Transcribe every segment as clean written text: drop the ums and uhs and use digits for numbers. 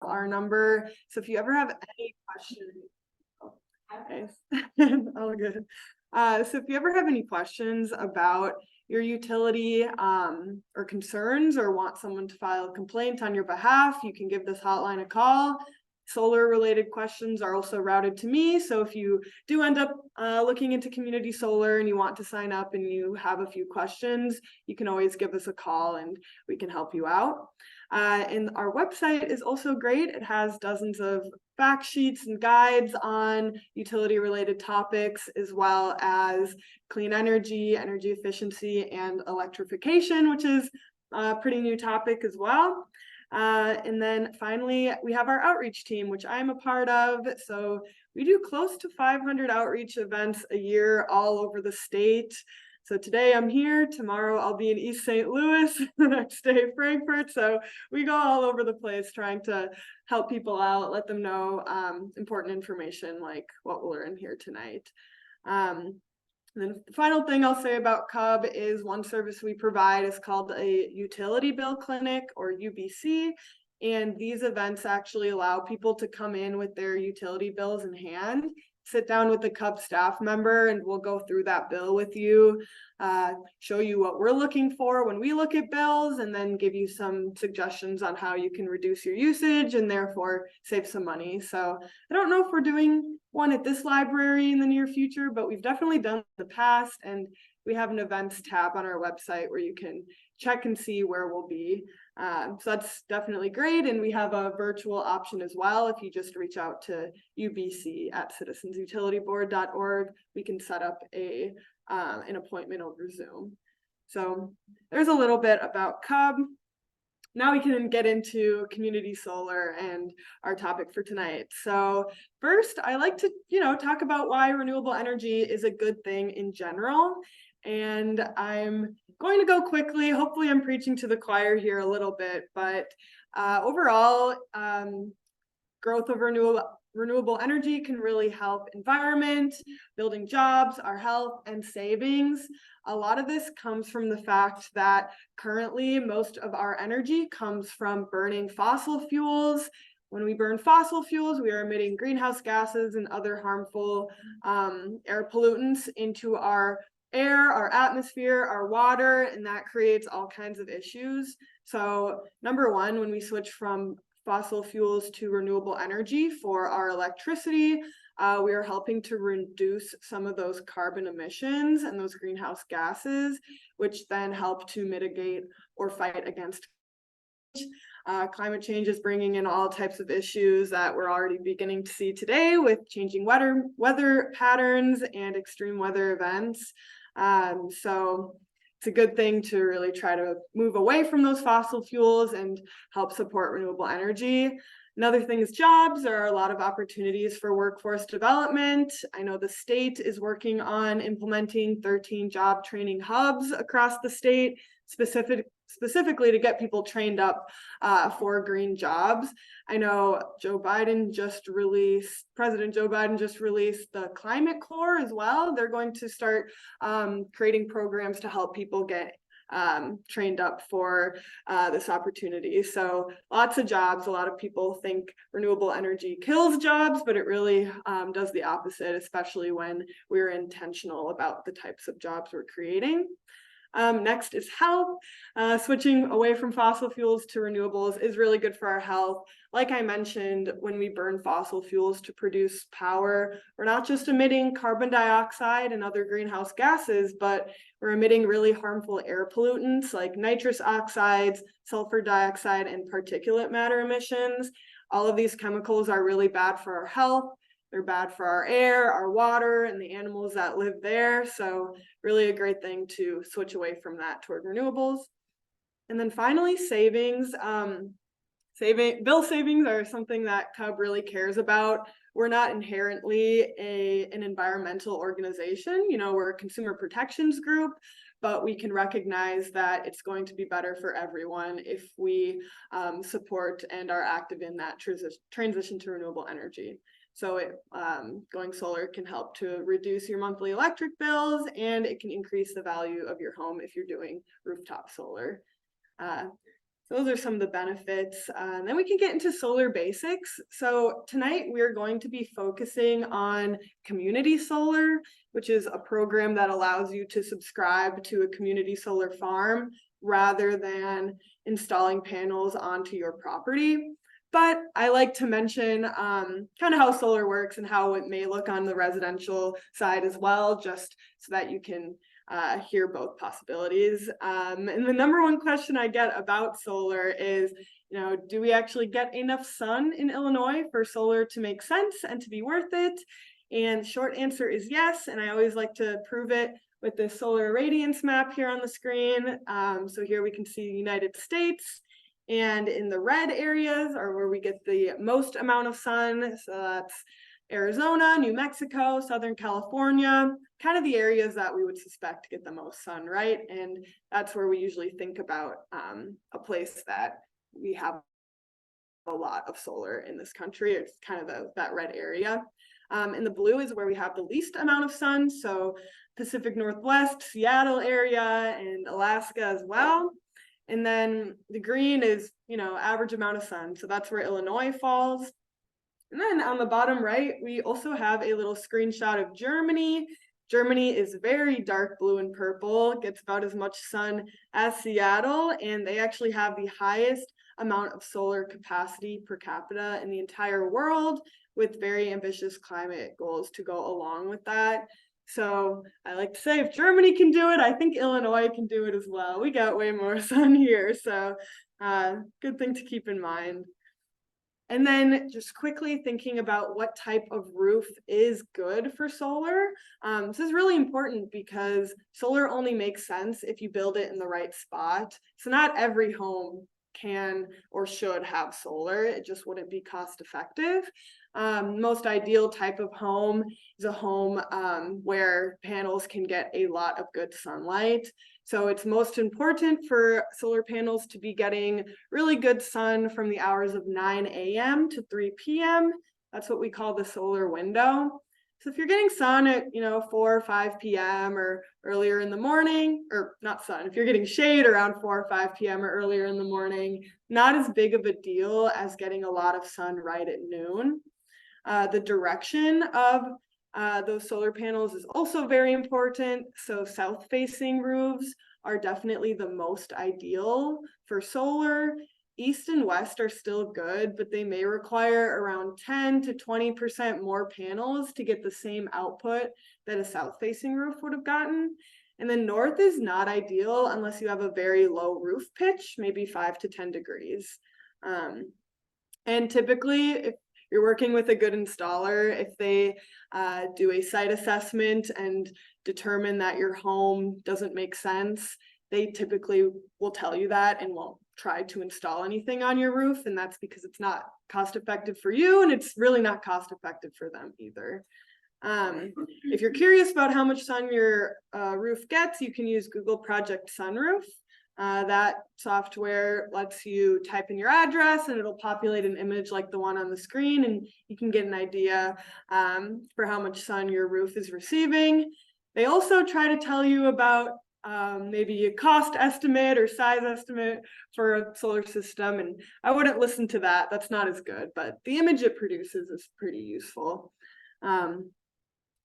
our number. So if you ever have any questions, all good. So if you ever have any questions about your utility or concerns, or want someone to file a complaint on your behalf, you can give this hotline a call. Solar related questions are also routed to me. So if you do end up looking into community solar and you want to sign up and you have a few questions, you can always give us a call and we can help you out. And our website is also great. It has dozens of fact sheets and guides on utility related topics, as well as clean energy, energy efficiency, and electrification, which is a pretty new topic as well. And then finally, we have our outreach team, which I'm a part of. So we do close to 500 outreach events a year all over the state. So today I'm here, tomorrow I'll be in East St. Louis, the next day Frankfurt. So we go all over the place trying to help people out, let them know important information like what we'll learn here tonight. And then the final thing I'll say about CUB is one service we provide is called a utility bill clinic, or UBC. And these events actually allow people to come in with their utility bills in hand, sit down with the CUB staff member, and we'll go through that bill with you, show you what we're looking for when we look at bills, and then give you some suggestions on how you can reduce your usage and therefore save some money. So I don't know if we're doing one at this library in the near future, but we've definitely done it in the past, and we have an events tab on our website where you can check and see where we'll be. So that's definitely great. And we have a virtual option as well. If you just reach out to ubc@citizensutilityboard.org, we can set up an appointment over Zoom. So there's a little bit about CUB. Now we can get into community solar and our topic for tonight. So first, I like to, talk about why renewable energy is a good thing in general. And I'm going to go quickly. Hopefully I'm preaching to the choir here a little bit, but overall, growth of renewable energy can really help environment, building jobs, our health, and savings. A lot of this comes from the fact that currently most of our energy comes from burning fossil fuels. When we burn fossil fuels, we are emitting greenhouse gases and other harmful air pollutants into our air, our atmosphere, our water, and that creates all kinds of issues. So number one, when we switch from fossil fuels to renewable energy for our electricity, we are helping to reduce some of those carbon emissions and those greenhouse gases, which then help to mitigate or fight against climate change. Is bringing in all types of issues that we're already beginning to see today with changing weather patterns and extreme weather events. So it's a good thing to really try to move away from those fossil fuels and help support renewable energy. Another thing is jobs. There are a lot of opportunities for workforce development. I know the state is working on implementing 13 job training hubs across the state, specifically to get people trained up for green jobs. I know President Joe Biden just released the Climate Corps as well. They're going to start creating programs to help people get trained up for this opportunity. So lots of jobs. A lot of people think renewable energy kills jobs, but it really does the opposite, especially when we're intentional about the types of jobs we're creating. Next is health. Switching away from fossil fuels to renewables is really good for our health. Like I mentioned, when we burn fossil fuels to produce power, we're not just emitting carbon dioxide and other greenhouse gases, but we're emitting really harmful air pollutants like nitrous oxides, sulfur dioxide, and particulate matter emissions. All of these chemicals are really bad for our health. They're bad for our air, our water, and the animals that live there. So really a great thing to switch away from that toward renewables. And then finally, savings. Bill savings are something that CUB really cares about. We're not inherently an environmental organization. We're a consumer protections group, but we can recognize that it's going to be better for everyone if we support and are active in that transition to renewable energy. So going solar can help to reduce your monthly electric bills, and it can increase the value of your home if you're doing rooftop solar. So those are some of the benefits. Then we can get into solar basics. So tonight we're going to be focusing on community solar, which is a program that allows you to subscribe to a community solar farm rather than installing panels onto your property. But I like to mention kind of how solar works and how it may look on the residential side as well, just so that you can hear both possibilities. And the number one question I get about solar is, do we actually get enough sun in Illinois for solar to make sense and to be worth it? And short answer is yes. And I always like to prove it with this solar radiance map here on the screen. So here we can see the United States. And in the red areas are where we get the most amount of sun. So that's Arizona, New Mexico, Southern California, kind of the areas that we would suspect get the most sun, right? And that's where we usually think about a place that we have a lot of solar in this country. It's kind of that red area. And the blue is where we have the least amount of sun. So Pacific Northwest, Seattle area, and Alaska as well. And then the green is, average amount of sun. So that's where Illinois falls. And then on the bottom right, we also have a little screenshot of Germany. Germany is very dark blue and purple, gets about as much sun as Seattle, and they actually have the highest amount of solar capacity per capita in the entire world, with very ambitious climate goals to go along with that. So I like to say, if Germany can do it, I think Illinois can do it as well. We got way more sun here, so good thing to keep in mind. And then just quickly thinking about what type of roof is good for solar. This is really important because solar only makes sense if you build it in the right spot. So not every home can or should have solar. It just wouldn't be cost effective. Most ideal type of home is a home where panels can get a lot of good sunlight. So it's most important for solar panels to be getting really good sun from the hours of 9 a.m. to 3 p.m. That's what we call the solar window. So if you're getting sun at 4 or 5 p.m. or earlier in the morning, or not sun, if you're getting shade around 4 or 5 p.m. or earlier in the morning, not as big of a deal as getting a lot of sun right at noon. The direction of those solar panels is also very important. So south-facing roofs are definitely the most ideal for solar. East and west are still good, but they may require around 10 to 20% more panels to get the same output that a south-facing roof would have gotten. And then north is not ideal unless you have a very low roof pitch, maybe 5 to 10 degrees. And typically, if you're working with a good installer, if they do a site assessment and determine that your home doesn't make sense, they typically will tell you that and won't try to install anything on your roof. And that's because it's not cost effective for you, and it's really not cost effective for them either. If you're curious about how much sun your roof gets, you can use Google Project Sunroof. That software lets you type in your address and it'll populate an image like the one on the screen, and you can get an idea for how much sun your roof is receiving. They also try to tell you about maybe a cost estimate or size estimate for a solar system, and I wouldn't listen to that. That's not as good, but the image it produces is pretty useful.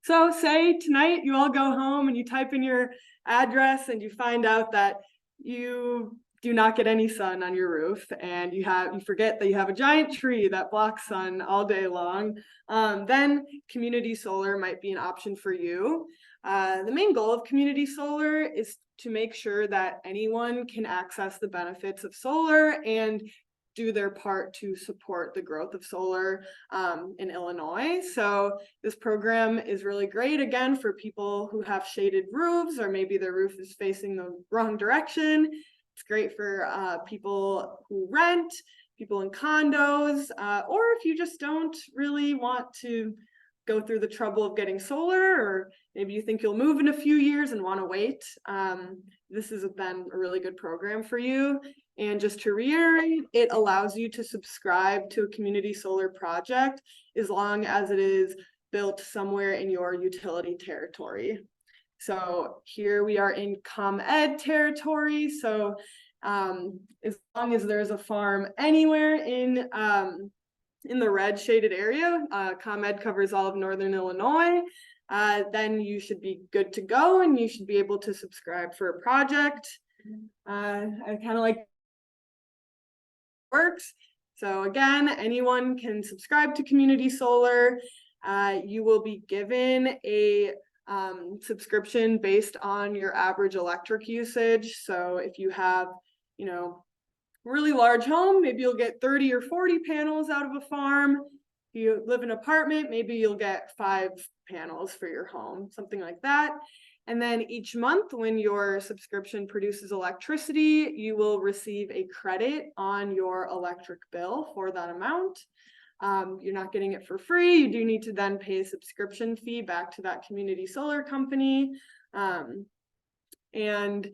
So say tonight you all go home and you type in your address and you find out that you do not get any sun on your roof, and you forget that you have a giant tree that blocks sun all day long. Then community solar might be an option for you. The main goal of community solar is to make sure that anyone can access the benefits of solar and do their part to support the growth of solar in Illinois. So this program is really great, again, for people who have shaded roofs, or maybe their roof is facing the wrong direction. It's great for people who rent, people in condos, or if you just don't really want to go through the trouble of getting solar, or maybe you think you'll move in a few years and want to wait. This has been a really good program for you. And just to reiterate, it allows you to subscribe to a community solar project as long as it is built somewhere in your utility territory. So here we are in ComEd territory. So As long as there's a farm anywhere in the red shaded area, ComEd covers all of Northern Illinois, then you should be good to go and you should be able to subscribe for a project. I kind of like works. So again, anyone can subscribe to community solar. You will be given a subscription based on your average electric usage. So if you have, you know, really large home, maybe you'll get 30 or 40 panels out of a farm. If you live in an apartment, maybe you'll get 5 panels for your home, something like that. And then each month when your subscription produces electricity, you will receive a credit on your electric bill for that amount. You're not getting it for free. You do need to then pay a subscription fee back to that community solar company. And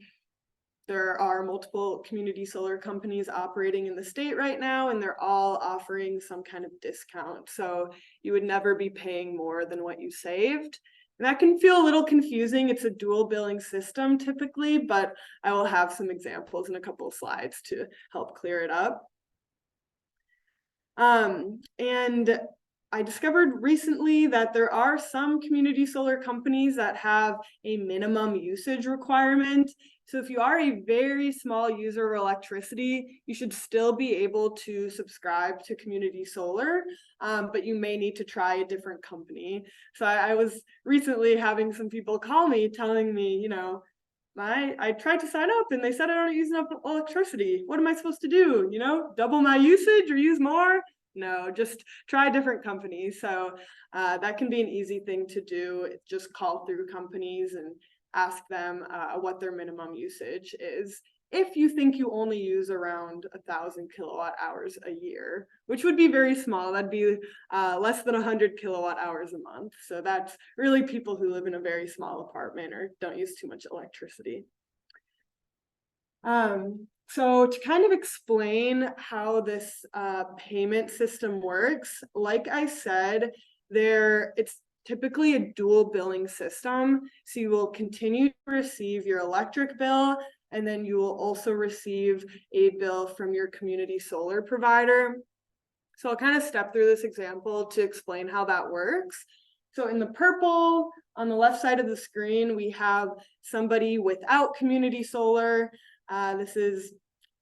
there are multiple community solar companies operating in the state right now, and they're all offering some kind of discount. So you would never be paying more than what you saved. And that can feel a little confusing. It's a dual billing system typically, but I will have some examples in a couple of slides to help clear it up. And I discovered recently that there are some community solar companies that have a minimum usage requirement. So if you are a very small user of electricity, you should still be able to subscribe to community solar, but you may need to try a different company. So I was recently having some people call me telling me, you know, I tried to sign up and they said I don't use enough electricity. What am I supposed to do? You know, double my usage or use more? No, just try different companies. So that can be an easy thing to do. Just call through companies and ask them what their minimum usage is. If you think you only use around 1,000 kilowatt hours a year, which would be very small, that'd be less than 100 kilowatt hours a month. So that's really people who live in a very small apartment or don't use too much electricity. So to kind of explain how this payment system works, like I said, it's typically a dual billing system. So you will continue to receive your electric bill, and then you will also receive a bill from your community solar provider. So I'll kind of step through this example to explain how that works. So in the purple on the left side of the screen, we have somebody without community solar. This is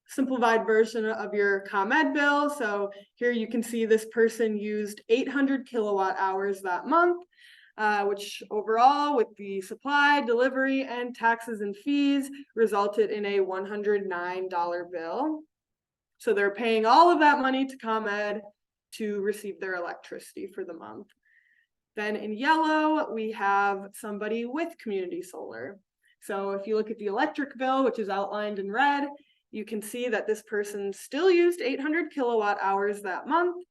simplified version of your ComEd bill. So here you can see this person used 800 kilowatt hours that month, which overall with the supply, delivery, and taxes and fees resulted in a $109 bill. So they're paying all of that money to ComEd to receive their electricity for the month. Then in yellow, we have somebody with community solar. So if you look at the electric bill, which is outlined in red, you can see that this person still used 800 kilowatt hours that month,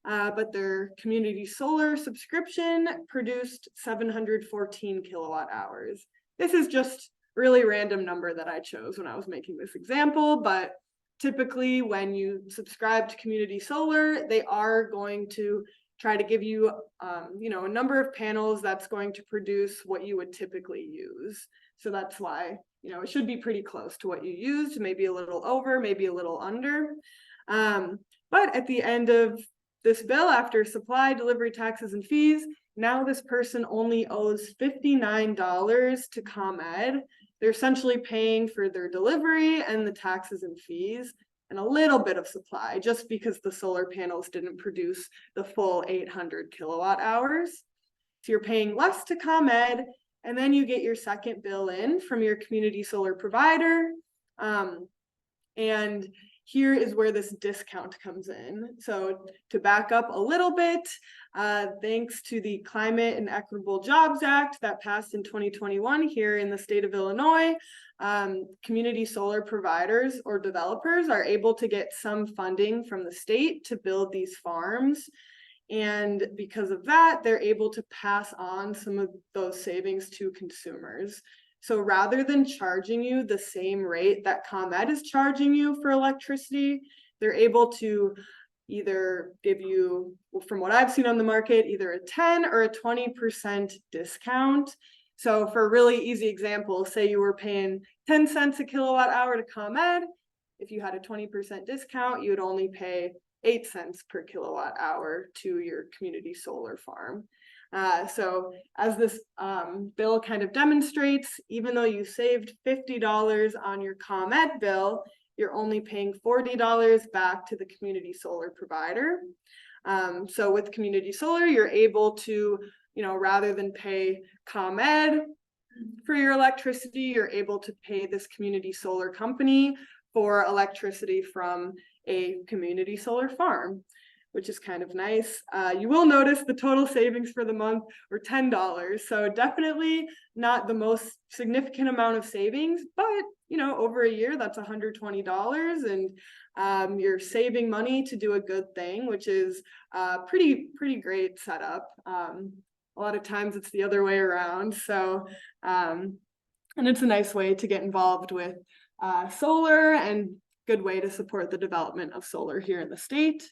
but their community solar subscription produced 714 kilowatt hours. This is just a really random number that I chose when I was making this example, but typically when you subscribe to community solar, they are going to try to give you, you know, a number of panels that's going to produce what you would typically use. So that's why, you know, it should be pretty close to what you used, maybe a little over, maybe a little under. But at the end of this bill, after supply, delivery, taxes, and fees, now this person only owes $59 to ComEd. They're essentially paying for their delivery and the taxes and fees and a little bit of supply just because the solar panels didn't produce the full 800 kilowatt hours. So you're paying less to ComEd, and then you get your second bill in from your community solar provider. And here is where this discount comes in. So to back up a little bit, thanks to the Climate and Equitable Jobs Act that passed in 2021 here in the state of Illinois, community solar providers or developers are able to get some funding from the state to build these farms. And because of that, they're able to pass on some of those savings to consumers. So rather than charging you the same rate that ComEd is charging you for electricity, they're able to either give you, from what I've seen on the market, either a 10 or a 20% discount. So for a really easy example, say you were paying 10 cents a kilowatt hour to ComEd, if you had a 20% discount, you would only pay 8 cents per kilowatt hour to your community solar farm. So as this bill kind of demonstrates, even though you saved $50 on your ComEd bill, you're only paying $40 back to the community solar provider. So with community solar, you're able to, rather than pay ComEd for your electricity, you're able to pay this community solar company for electricity from a community solar farm, which is kind of nice. You will notice the total savings for the month were $10. So definitely not the most significant amount of savings, but over a year, that's $120, and you're saving money to do a good thing, which is pretty great setup. A lot of times it's the other way around. So, and it's a nice way to get involved with solar, and good way to support the development of solar here in the state.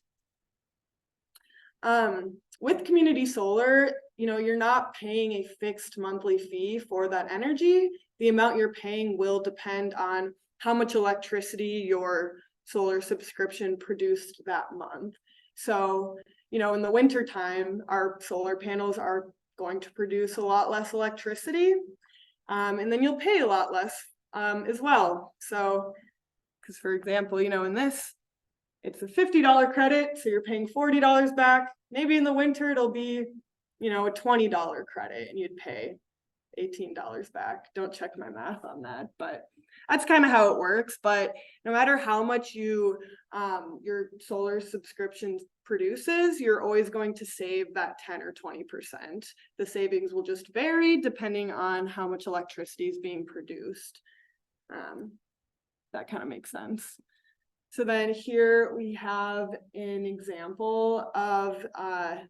With community solar, you're not paying a fixed monthly fee for that energy. The amount you're paying will depend on how much electricity your solar subscription produced that month. So, in the winter time, our solar panels are going to produce a lot less electricity, and then you'll pay a lot less as well. So, because for example, in this, it's a $50 credit, so you're paying $40 back. Maybe in the winter it'll be, a $20 credit, and you'd pay $18 back. Don't check my math on that, but that's kind of how it works. But no matter how much your solar subscription produces, you're always going to save that 10 or 20%. The savings will just vary depending on how much electricity is being produced. That kind of makes sense. So then here we have an example of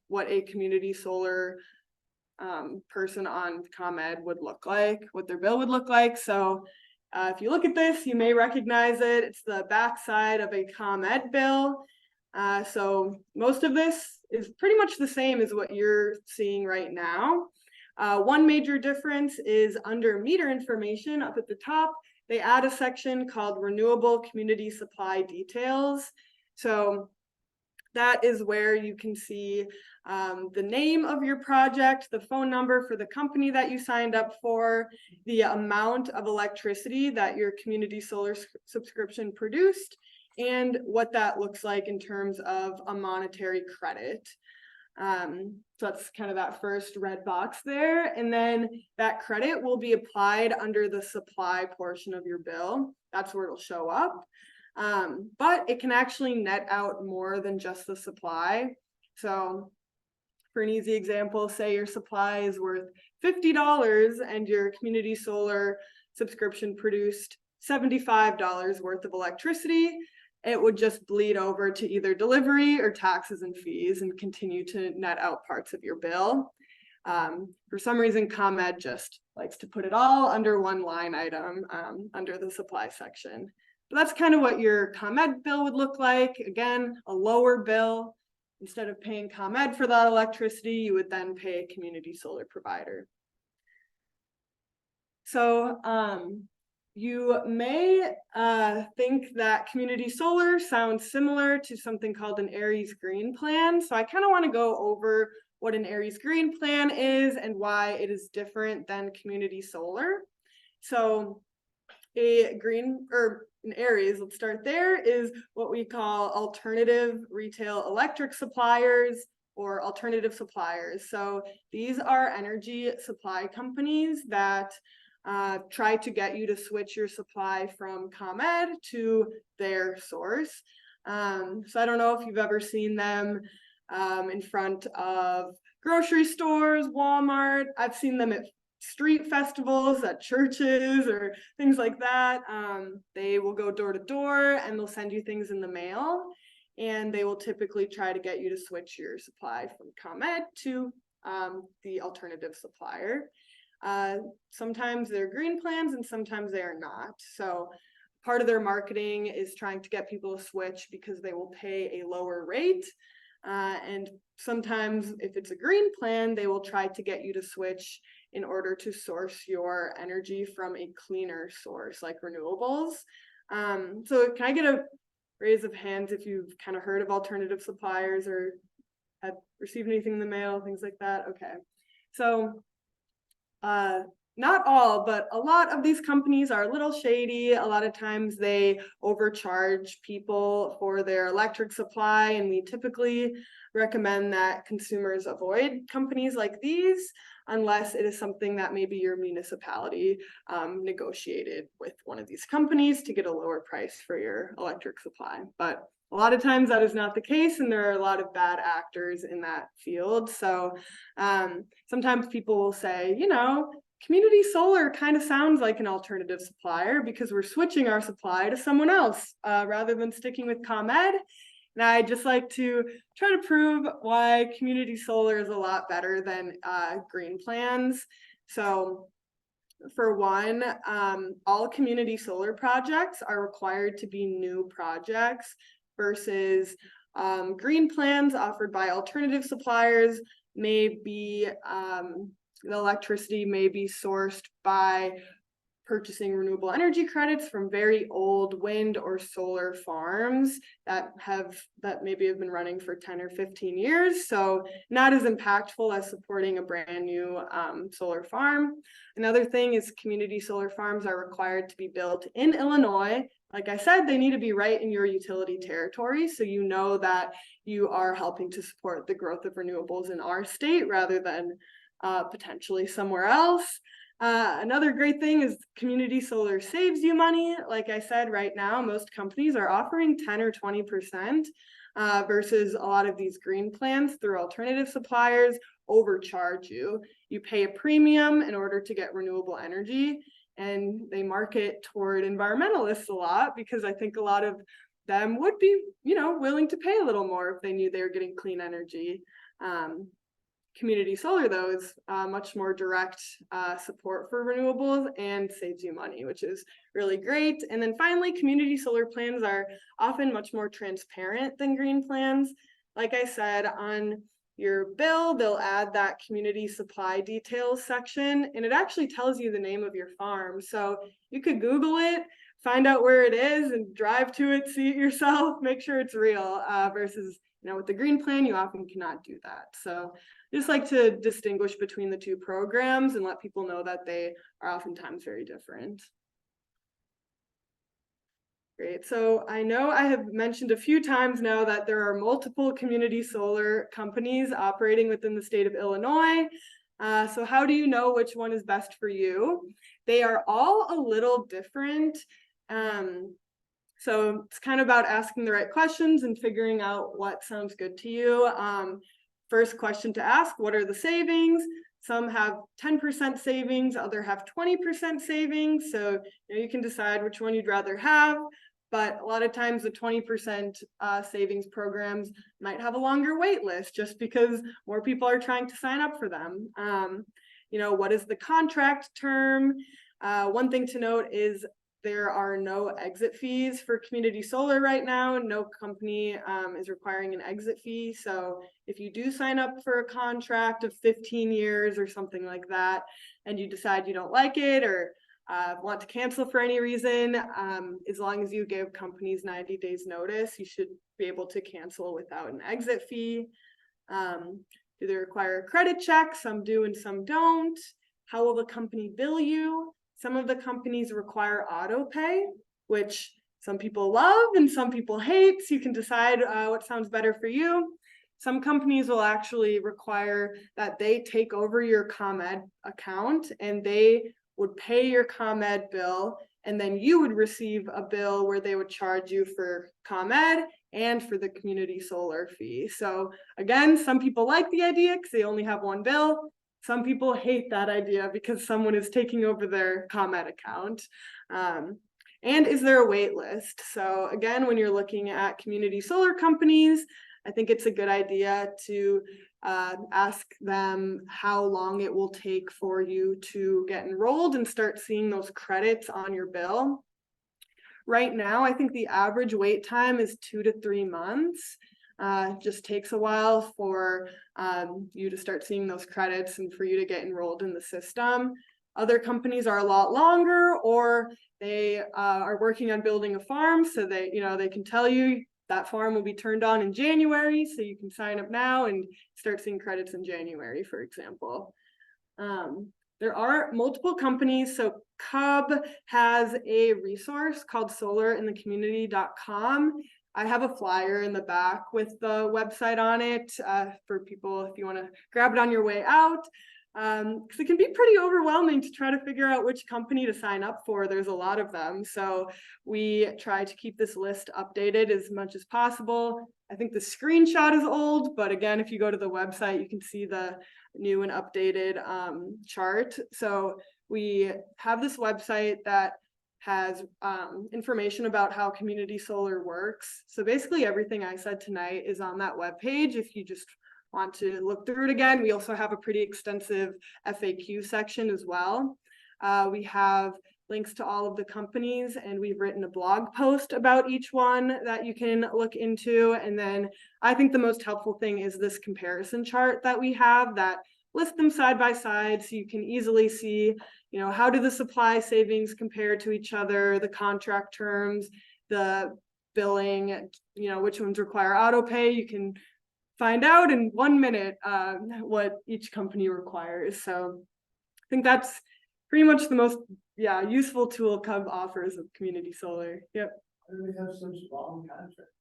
what a community solar person on ComEd would look like, what their bill would look like. So if you look at this, you may recognize it. It's the backside of a ComEd bill. So most of this is pretty much the same as what you're seeing right now. One major difference is under meter information up at the top, they add a section called Renewable Community Supply Details. So that is where you can see the name of your project, the phone number for the company that you signed up for, the amount of electricity that your community solar subscription produced, and what that looks like in terms of a monetary credit. So that's kind of that first red box there. And then that credit will be applied under the supply portion of your bill. That's where it'll show up. But it can actually net out more than just the supply. So for an easy example, say your supply is worth $50 and your community solar subscription produced $75 worth of electricity. It would just bleed over to either delivery or taxes and fees and continue to net out parts of your bill. For some reason, ComEd just likes to put it all under one line item under the supply section. But that's kind of what your ComEd bill would look like. Again, a lower bill. Instead of paying ComEd for that electricity, you would then pay a community solar provider. So you may think that community solar sounds similar to something called an Aries Green Plan. So I kind of want to go over what an Aries Green Plan is and why it is different than community solar. So an Aries, let's start there, is what we call alternative retail electric suppliers or alternative suppliers. So these are energy supply companies that try to get you to switch your supply from ComEd to their source. So I don't know if you've ever seen them in front of grocery stores, Walmart. I've seen them at street festivals, at churches, or things like that. They will go door to door and they'll send you things in the mail. And they will typically try to get you to switch your supply from ComEd to the alternative supplier. Sometimes they're green plans and sometimes they are not. So part of their marketing is trying to get people to switch because they will pay a lower rate. And sometimes if it's a green plan, they will try to get you to switch in order to source your energy from a cleaner source like renewables. So can I get a raise of hands if you've kind of heard of alternative suppliers or had received anything in the mail, things like that? Okay. So not all, but a lot of these companies are a little shady. A lot of times they overcharge people for their electric supply, and we typically recommend that consumers avoid companies like these unless it is something that maybe your municipality negotiated with one of these companies to get a lower price for your electric supply. But a lot of times that is not the case, and there are a lot of bad actors in that field. So sometimes people will say, you know, community solar kind of sounds like an alternative supplier because we're switching our supply to someone else rather than sticking with ComEd. And I just like to try to prove why community solar is a lot better than green plans. So for one, all community solar projects are required to be new projects versus green plans offered by alternative suppliers may be the electricity may be sourced by purchasing renewable energy credits from very old wind or solar farms that maybe have been running for 10 or 15 years. So not as impactful as supporting a brand new solar farm. Another thing is community solar farms are required to be built in Illinois. Like I said, they need to be right in your utility territory, so you know that you are helping to support the growth of renewables in our state rather than potentially somewhere else. Another great thing is community solar saves you money. Like I said, right now, most companies are offering 10 or 20% versus a lot of these green plans through alternative suppliers overcharge you. You pay a premium in order to get renewable energy, and they market toward environmentalists a lot because I think a lot of them would be, you know, willing to pay a little more if they knew they were getting clean energy. Community solar, though, is much more direct support for renewables and saves you money, which is really great. And then finally, community solar plans are often much more transparent than green plans. Like I said, on your bill, they'll add that community supply details section, and it actually tells you the name of your farm. So you could Google it, find out where it is, and drive to it, see it yourself, make sure it's real, versus, you know, with the green plan, you often cannot do that. So I just like to distinguish between the two programs and let people know that they are oftentimes very different. Great. So I know I have mentioned a few times now that there are multiple community solar companies operating within the state of Illinois. So how do you know which one is best for you? They are all a little different. So it's kind of about asking the right questions and figuring out what sounds good to you. First question to ask, what are the savings? Some have 10% savings, others have 20% savings. So you can decide which one you'd rather have. But a lot of times the 20% savings programs might have a longer wait list just because more people are trying to sign up for them. What is the contract term? One thing to note is there are no exit fees for community solar right now. No company is requiring an exit fee. So if you do sign up for a contract of 15 years or something like that, and you decide you don't like it or want to cancel for any reason, as long as you give companies 90 days notice, you should be able to cancel without an exit fee. Do they require a credit check? Some do and some don't. How will the company bill you? Some of the companies require auto pay, which some people love and some people hate. So you can decide what sounds better for you. Some companies will actually require that they take over your ComEd account and they would pay your ComEd bill, and then you would receive a bill where they would charge you for ComEd and for the community solar fee. So again, some people like the idea because they only have one bill. Some people hate that idea because someone is taking over their ComEd account. And is there a wait list? So again, when you're looking at community solar companies, I think it's a good idea to ask them how long it will take for you to get enrolled and start seeing those credits on your bill. Right now, I think the average wait time is 2 to 3 months. Just takes a while for you to start seeing those credits and for you to get enrolled in the system. Other companies are a lot longer, or they are working on building a farm, so they, they can tell you that farm will be turned on in January, so you can sign up now and start seeing credits in January, for example. There are multiple companies. So CUB has a resource called solarinthecommunity.com. I have a flyer in the back with the website on it for people if you want to grab it on your way out. Because it can be pretty overwhelming to try to figure out which company to sign up for. There's a lot of them. So we try to keep this list updated as much as possible. I think the screenshot is old, but again, if you go to the website, you can see the new and updated chart. So we have this website that has information about how community solar works. So basically everything I said tonight is on that webpage. If you just want to look through it again, we also have a pretty extensive FAQ section as well. We have links to all of the companies, and we've written a blog post about each one that you can look into. And then I think the most helpful thing is this comparison chart that we have that lists them side by side, so you can easily see, how do the supply savings compare to each other, the contract terms, the billing, which ones require auto pay. You can find out in 1 minute what each company requires. So I think that's pretty much the most useful tool CUB offers of community solar. Yep. Why do we have such long contracts?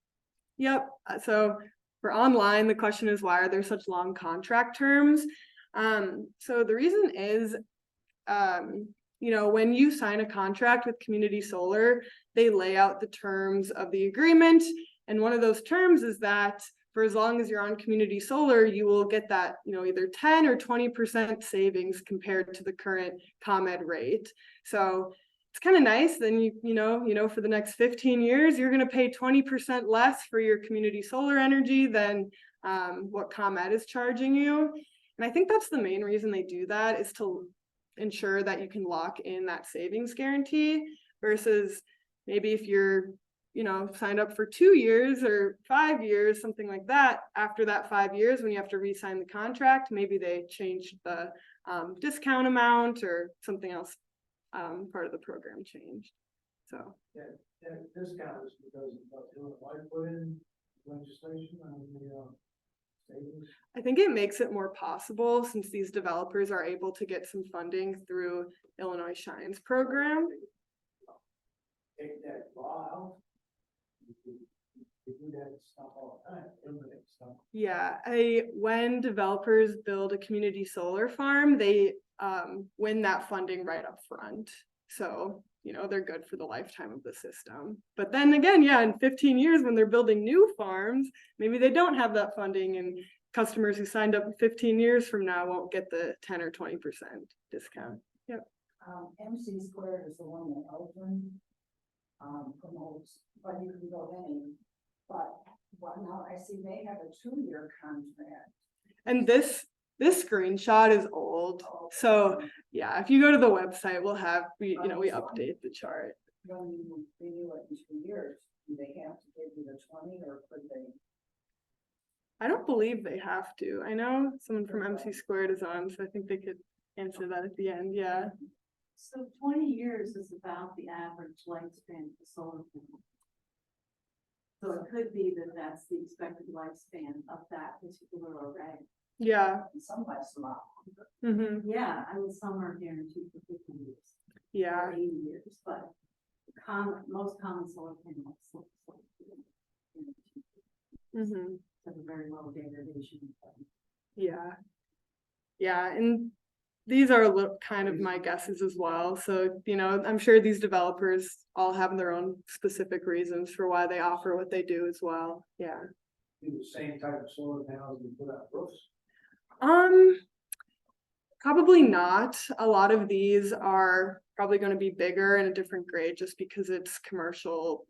Yep. So for online, the question is, why are there such long contract terms? So the reason is, when you sign a contract with community solar, they lay out the terms of the agreement. And one of those terms is that for as long as you're on community solar, you will get that, either 10 or 20% savings compared to the current ComEd rate. So it's kind of nice. Then for the next 15 years, you're going to pay 20% less for your community solar energy than what ComEd is charging you. And I think that's the main reason they do that, is to ensure that you can lock in that savings guarantee, versus maybe if you're signed up for 2 years or 5 years, something like that. After that 5 years, when you have to re-sign the contract, maybe they changed the discount amount or something else, part of the program changed. So discount is because of what Illinois put in legislation on the savings. I think it makes it more possible, since these developers are able to get some funding through Illinois Shines program. Take that law out. They do that stuff all the time. Eliminate stuff. Yeah, when developers build a community solar farm, they win that funding right up front. So, they're good for the lifetime of the system. But then again, in 15 years, when they're building new farms, maybe they don't have that funding, and customers who signed up 15 years from now won't get the 10 or 20% discount. Yep. MC Squared is the one that Oakland promotes, but you can go in. But now I see they have a 2-year contract. And this screenshot is old. So if you go to the website, we'll have, we update the chart. When you renew it in 2 years, do they have to give you the 20, or could they? I don't believe they have to. I know someone from MC Squared is on, so I think they could answer that at the end. Yeah. So 20 years is about the average lifespan of the solar panel. So it could be that that's the expected lifespan of that particular array. Yeah. Some less a lot. Mm-hmm. Yeah, I mean, some are guaranteed for 50 years. Yeah. Or 80 years, but most common solar panels Mm-hmm. have a very low degradation. Yeah. Yeah, and these are kind of my guesses as well. So, I'm sure these developers all have their own specific reasons for why they offer what they do as well. Yeah. Do the same type of solar panels we put on roofs? Probably not. A lot of these are probably going to be bigger and a different grade, just because it's commercial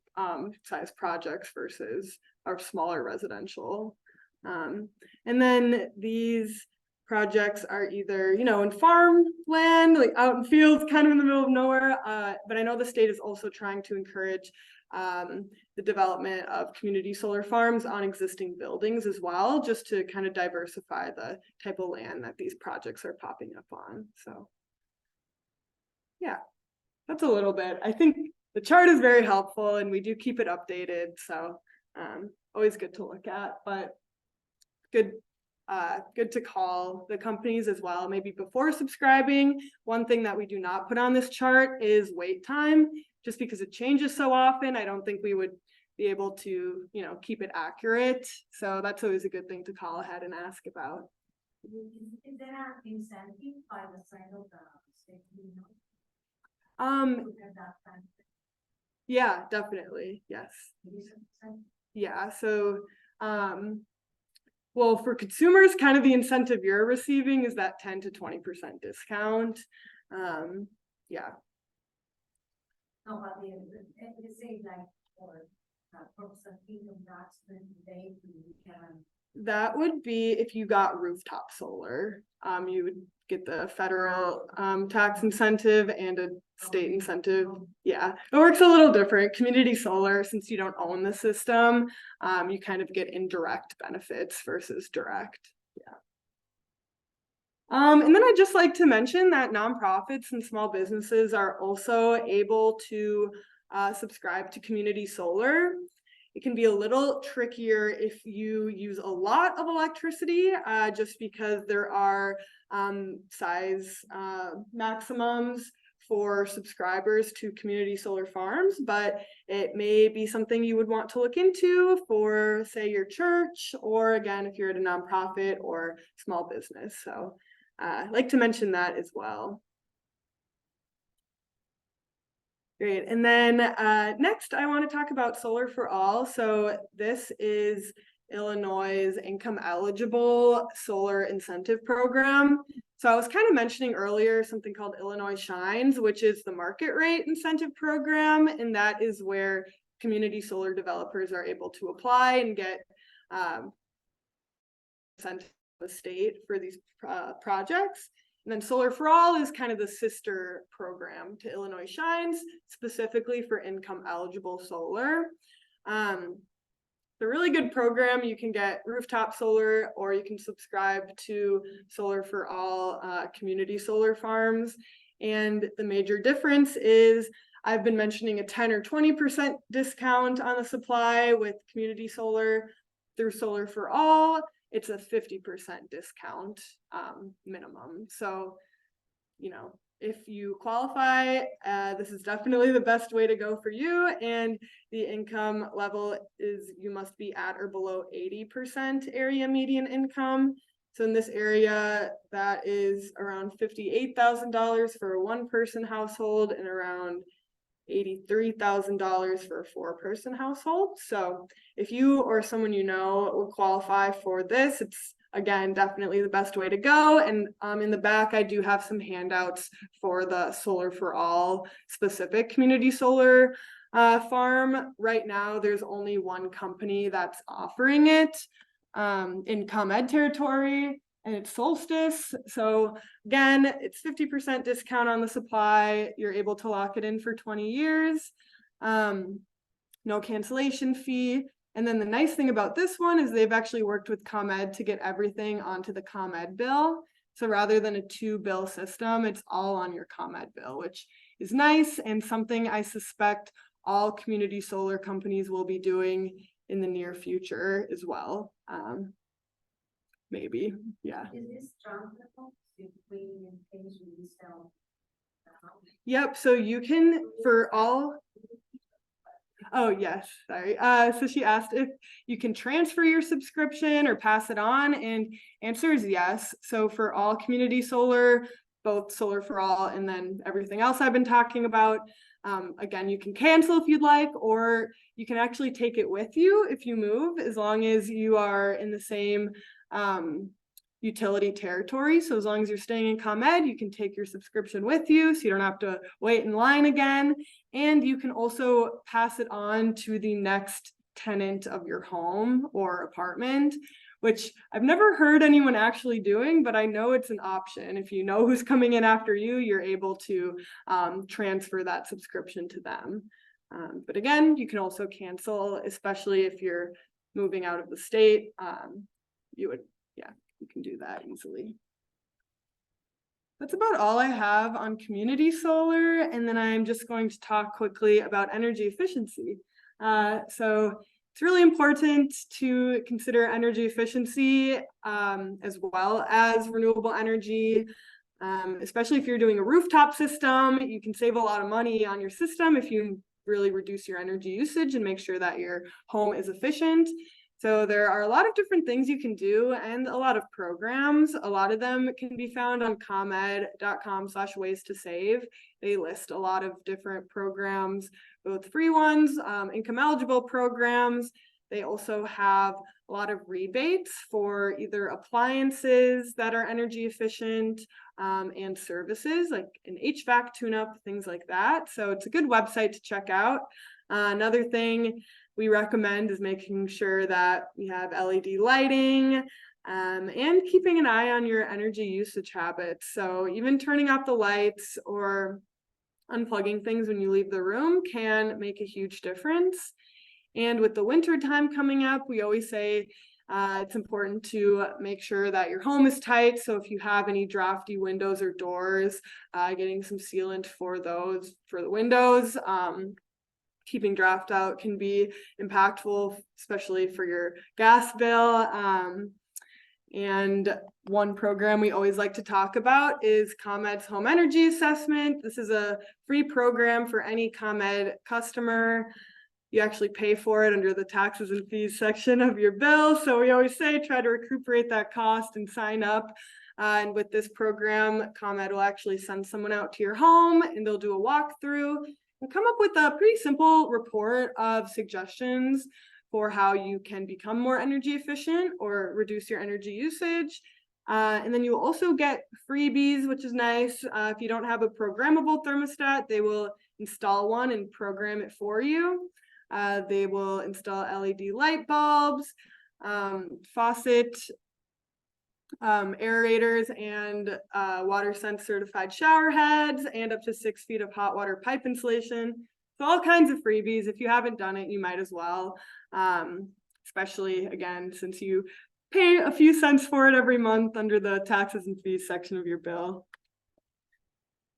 size projects versus our smaller residential. And then these projects are either, in farmland, like out in fields, kind of in the middle of nowhere. But I know the state is also trying to encourage the development of community solar farms on existing buildings as well, just to kind of diversify the type of land that these projects are popping up on. So yeah, that's a little bit. I think the chart is very helpful and we do keep it updated. So always good to look at, but good to call the companies as well, maybe before subscribing. One thing that we do not put on this chart is wait time, just because it changes so often. I don't think we would be able to, keep it accurate. So that's always a good thing to call ahead and ask about. Is there an incentive by the side of the state? Yeah, definitely. Yes. Yeah. So, well, for consumers, kind of the incentive you're receiving is that 10 to 20% discount. Yeah. No, but you say like for some income tax, then they can. That would be if you got rooftop solar. You would get the federal tax incentive and a state incentive. Yeah, it works a little different. Community solar, since you don't own the system, you kind of get indirect benefits versus direct. Yeah. And then I'd just like to mention that nonprofits and small businesses are also able to subscribe to community solar. It can be a little trickier if you use a lot of electricity, just because there are size maximums for subscribers to community solar farms, but it may be something you would want to look into for, say, your church, or again, if you're at a nonprofit or small business. So I'd like to mention that as well. Great. And then next, I want to talk about Solar for All. So this is Illinois' income eligible solar incentive program. So I was kind of mentioning earlier something called Illinois Shines, which is the market rate incentive program. And that is where community solar developers are able to apply and get incentive from the state for these projects. And then Solar for All is kind of the sister program to Illinois Shines, specifically for income eligible solar. It's a really good program. You can get rooftop solar, or you can subscribe to Solar for All community solar farms. And the major difference is I've been mentioning a 10 or 20% discount on the supply with community solar. Through Solar for All, it's a 50% discount minimum. So, if you qualify, this is definitely the best way to go for you. And the income level is you must be at or below 80% area median income. So in this area, that is around $58,000 for a one-person household and around $83,000 for a 4-person household. So if you or someone you know will qualify for this, it's again definitely the best way to go. And in the back, I do have some handouts for the Solar for All specific community solar farm. Right now, there's only one company that's offering it in ComEd territory, and it's Solstice. So again, it's 50% discount on the supply. You're able to lock it in for 20 years. No cancellation fee. And then the nice thing about this one is they've actually worked with ComEd to get everything onto the ComEd bill. So rather than a 2-bill system, it's all on your ComEd bill, which is nice and something I suspect all community solar companies will be doing in the near future as well. Maybe, yeah. Is this transferable if we in case we sell the house? Yep, so you can, for all, oh yes, sorry. So she asked if you can transfer your subscription or pass it on, and answer is yes. So for all community solar, both Solar for All and then everything else I've been talking about, again, you can cancel if you'd like, or you can actually take it with you if you move, as long as you are in the same utility territory. So as long as you're staying in ComEd, you can take your subscription with you, so you don't have to wait in line again. And you can also pass it on to the next tenant of your home or apartment, which I've never heard anyone actually doing, but I know it's an option. If you know who's coming in after you, you're able to transfer that subscription to them. But again, you can also cancel, especially if you're moving out of the state. You can do that easily. That's about all I have on community solar, and then I'm just going to talk quickly about energy efficiency. So it's really important to consider energy efficiency as well as renewable energy, especially if you're doing a rooftop system. You can save a lot of money on your system if you really reduce your energy usage and make sure that your home is efficient. So there are a lot of different things you can do and a lot of programs. A lot of them can be found on comed.com/ways to save. They list a lot of different programs, both free ones, income eligible programs. They also have a lot of rebates for either appliances that are energy efficient and services like an HVAC tune-up, things like that. So it's a good website to check out. Another thing we recommend is making sure that we have LED lighting and keeping an eye on your energy usage habits. So even turning off the lights or unplugging things when you leave the room can make a huge difference. And with the winter time coming up, we always say it's important to make sure that your home is tight. So if you have any drafty windows or doors, getting some sealant for those for the windows. Keeping draft out can be impactful, especially for your gas bill. And one program we always like to talk about is ComEd's Home Energy Assessment. This is a free program for any ComEd customer. You actually pay for it under the taxes and fees section of your bill. So we always say try to recuperate that cost and sign up. And with this program, ComEd will actually send someone out to your home and they'll do a walkthrough and come up with a pretty simple report of suggestions for how you can become more energy efficient or reduce your energy usage. And then you will also get freebies, which is nice. If you don't have a programmable thermostat, they will install one and program it for you. They will install LED light bulbs, faucet, aerators, and water sense certified shower heads, and up to 6 feet of hot water pipe insulation. So all kinds of freebies. If you haven't done it, you might as well, especially again, since you pay a few cents for it every month under the taxes and fees section of your bill.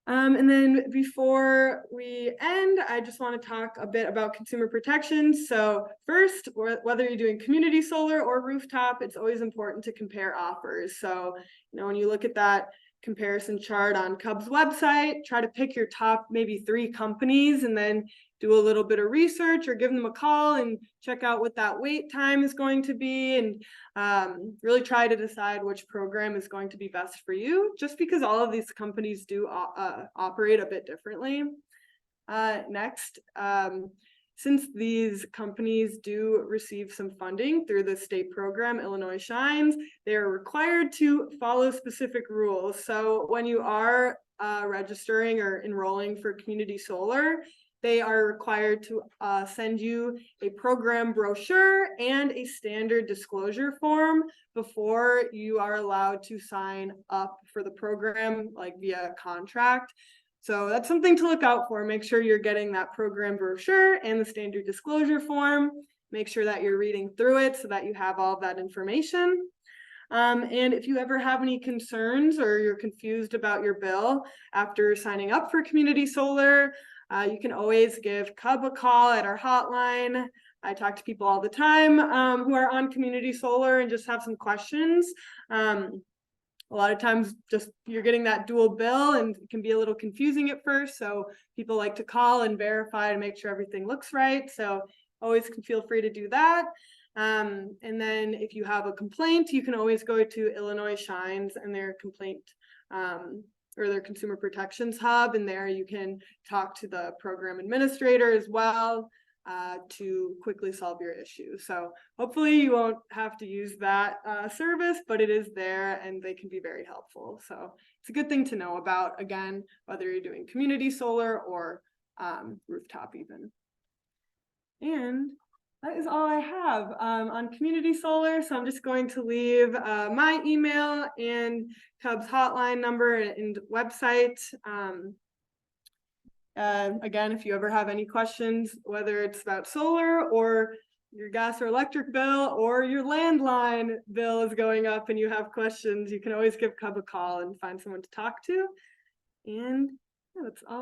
And then before we end, I just want to talk a bit about consumer protections. So first, whether you're doing community solar or rooftop, it's always important to compare offers. So, when you look at that comparison chart on CUB's website, try to pick your top maybe 3 companies and then do a little bit of research or give them a call and check out what that wait time is going to be, and really try to decide which program is going to be best for you, just because all of these companies do operate a bit differently. Next, since these companies do receive some funding through the state program, Illinois Shines, they are required to follow specific rules. So when you are registering or enrolling for community solar, they are required to send you a program brochure and a standard disclosure form before you are allowed to sign up for the program, like via contract. So that's something to look out for. Make sure you're getting that program brochure and the standard disclosure form. Make sure that you're reading through it so that you have all of that information. And if you ever have any concerns or you're confused about your bill after signing up for community solar, you can always give CUB a call at our hotline. I talk to people all the time who are on community solar and just have some questions. A lot of times just you're getting that dual bill and it can be a little confusing at first. So people like to call and verify and make sure everything looks right. So always can feel free to do that. And then if you have a complaint, you can always go to Illinois Shines and their complaint or their consumer protections hub, and there you can talk to the program administrator as well to quickly solve your issue. So hopefully you won't have to use that service, but it is there and they can be very helpful. So it's a good thing to know about, again, whether you're doing community solar or rooftop even. And that is all I have on community solar. So I'm just going to leave my email and CUB's hotline number and website. Again, if you ever have any questions, whether it's about solar or your gas or electric bill or your landline bill is going up and you have questions, you can always give CUB a call and find someone to talk to. And yeah, that's all